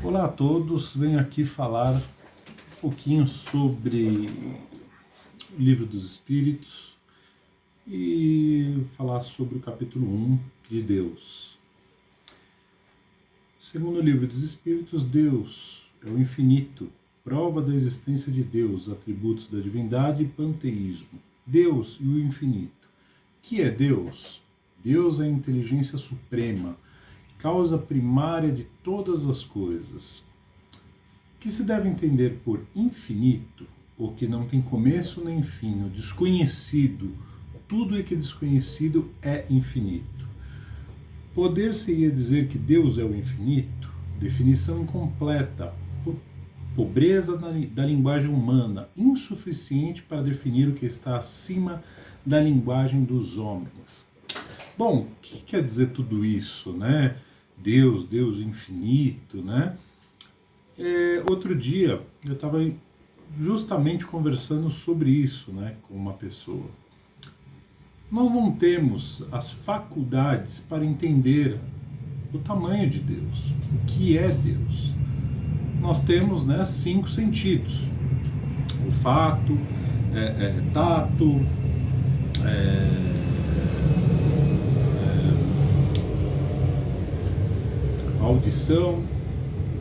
Olá a todos, venho aqui falar um pouquinho sobre o Livro dos Espíritos e falar sobre o capítulo 1 de Deus. Segundo o Livro dos Espíritos, Deus é o infinito, prova da existência de Deus, atributos da divindade e panteísmo. Deus e o infinito. Que é Deus? Deus é a inteligência suprema, causa primária de todas as coisas. Que se deve entender por infinito, ou que não tem começo nem fim, o desconhecido, tudo é que é desconhecido é infinito. Poder-se-ia dizer que Deus é o infinito? Definição incompleta, pobreza da linguagem humana, insuficiente para definir o que está acima da linguagem dos homens. Bom, o que quer dizer tudo isso, né? Deus infinito, né? Outro dia eu estava justamente conversando sobre isso, né, com uma pessoa. Nós não temos as faculdades para entender o tamanho de Deus, o que é Deus. Nós temos, né, 5 sentidos: olfato, tato, audição,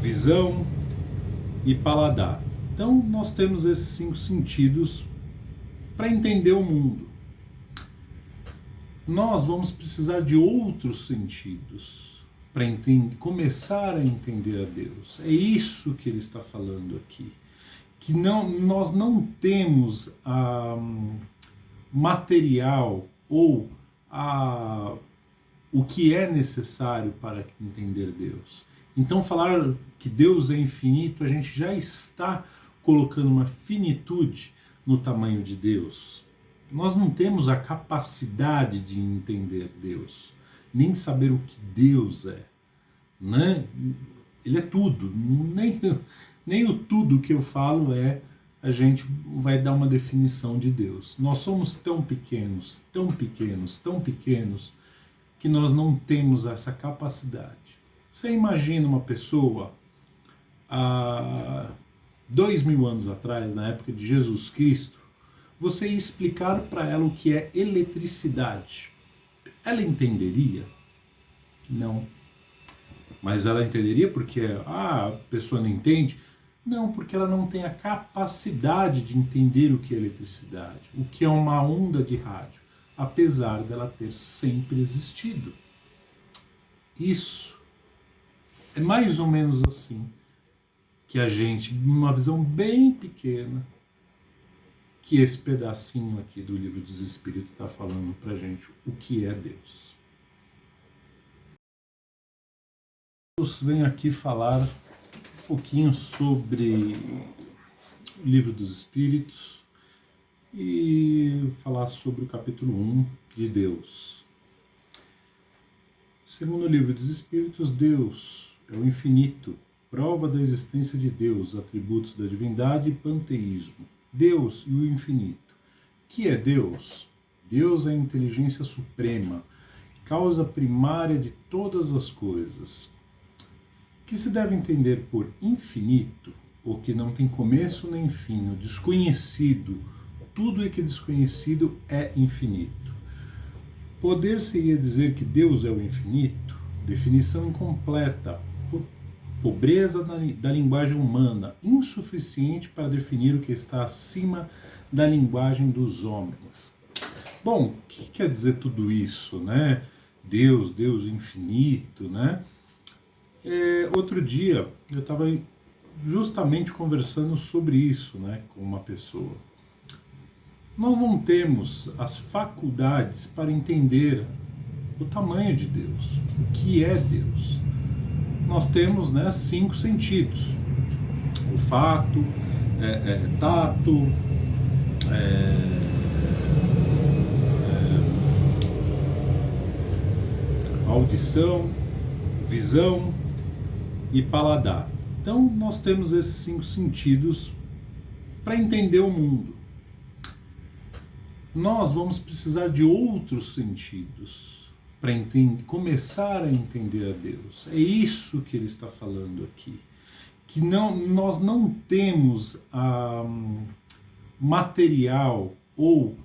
visão e paladar. Então nós temos esses 5 sentidos para entender o mundo. Nós vamos precisar de outros sentidos para começar a entender a Deus. É isso que ele está falando aqui. Que nós não temos material ou o que é necessário para entender Deus. Então falar que Deus é infinito, a gente já está colocando uma finitude no tamanho de Deus. Nós não temos a capacidade de entender Deus, nem de saber o que Deus é, né? Ele é tudo, nem o tudo que eu falo a gente vai dar uma definição de Deus. Nós somos tão pequenos, tão pequenos, tão pequenos, que nós não temos essa capacidade. Você imagina uma pessoa há 2000 anos atrás, na época de Jesus Cristo, você ia explicar para ela o que é eletricidade. Ela entenderia? Não. Mas ela entenderia porque a pessoa não entende? Não, porque ela não tem a capacidade de entender o que é eletricidade, o que é uma onda de rádio, apesar dela ter sempre existido. Isso é mais ou menos assim que a gente, numa visão bem pequena, que esse pedacinho aqui do Livro dos Espíritos está falando pra gente o que é Deus. Eu venho aqui falar um pouquinho sobre o Livro dos Espíritos e falar sobre o capítulo 1 de Deus. Segundo o Livro dos Espíritos, Deus é o infinito, prova da existência de Deus, atributos da divindade e panteísmo. Deus e o infinito. Que é Deus? Deus é a inteligência suprema, causa primária de todas as coisas. Que se deve entender por infinito, ou que não tem começo nem fim, o desconhecido, tudo é que é desconhecido é infinito. Poder-se-ia dizer que Deus é o infinito? Definição incompleta, pobreza da linguagem humana, insuficiente para definir o que está acima da linguagem dos homens. Bom, o que quer dizer tudo isso, né? Deus infinito, né? Outro dia eu estava justamente conversando sobre isso, né, com uma pessoa. Nós não temos as faculdades para entender o tamanho de Deus, o que é Deus. Nós temos, né, 5 sentidos: olfato, tato, audição, visão e paladar. Então nós temos esses 5 sentidos para entender o mundo. Nós vamos precisar de outros sentidos para começar a entender a Deus. É isso que ele está falando aqui. que nós não temos material ou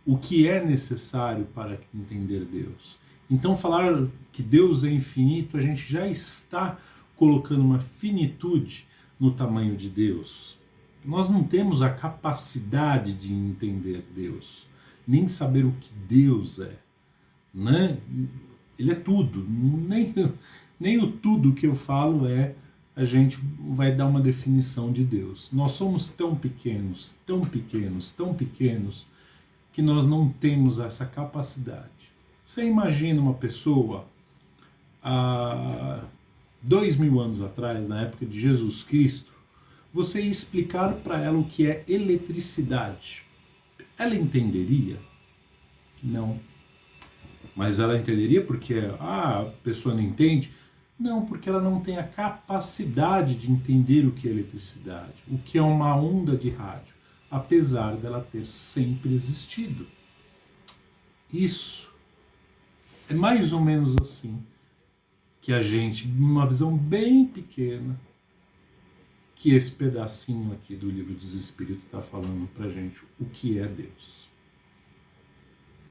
o que é necessário para entender Deus. Então, falar que Deus é infinito, a gente já está colocando uma finitude no tamanho de Deus. Nós não temos a capacidade de entender Deus, nem saber o que Deus é, né? Ele é tudo, nem o tudo que eu falo a gente vai dar uma definição de Deus. Nós somos tão pequenos, tão pequenos, tão pequenos, que nós não temos essa capacidade. Você imagina uma pessoa há 2000 anos atrás, na época de Jesus Cristo, você ia explicar para ela o que é eletricidade. Ela entenderia? Não. Mas ela entenderia porque a pessoa não entende? Não, porque ela não tem a capacidade de entender o que é eletricidade, o que é uma onda de rádio, apesar dela ter sempre existido. Isso é mais ou menos assim que a gente, numa visão bem pequena, que esse pedacinho aqui do Livro dos Espíritos está falando para a gente o que é Deus.